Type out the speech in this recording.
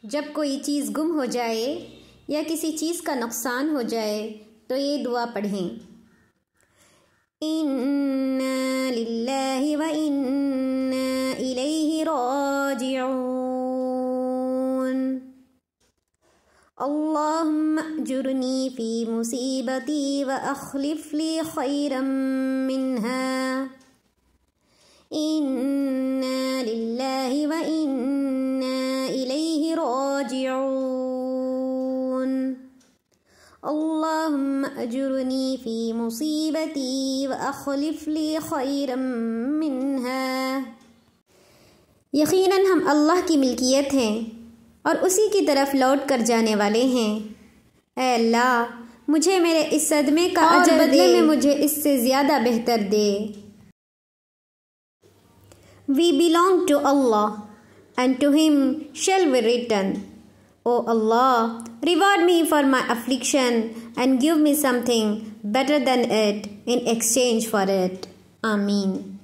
جب کوئی چیز گم ہو جائے یا کسی چیز کا نقصان ہو جائے تو یہ دعا پڑھیں، اِنَّا لِلَّهِ وَإِنَّا إِلَيْهِ رَاجِعُونَ اللهم اجرني في مصيبتي وأخلف لي خيرا منها إنا لله وإنا إليه راجعون اللهم اجرني في مصيبتي وأخلف لي خيرا منها۔ یقیناً ہم اللہ کی ملکیت ہیں اور اسی کی طرف لوٹ کر جانے والے ہیں۔ اے اللہ، مجھے میرے اس صدمے کا اجر دے، بدلے میں مجھے اس سے زیادہ بہتر دے۔ We belong to Allah, and to Him shall we return. O Allah, reward me for my affliction and give me something better than it in exchange for it. Ameen.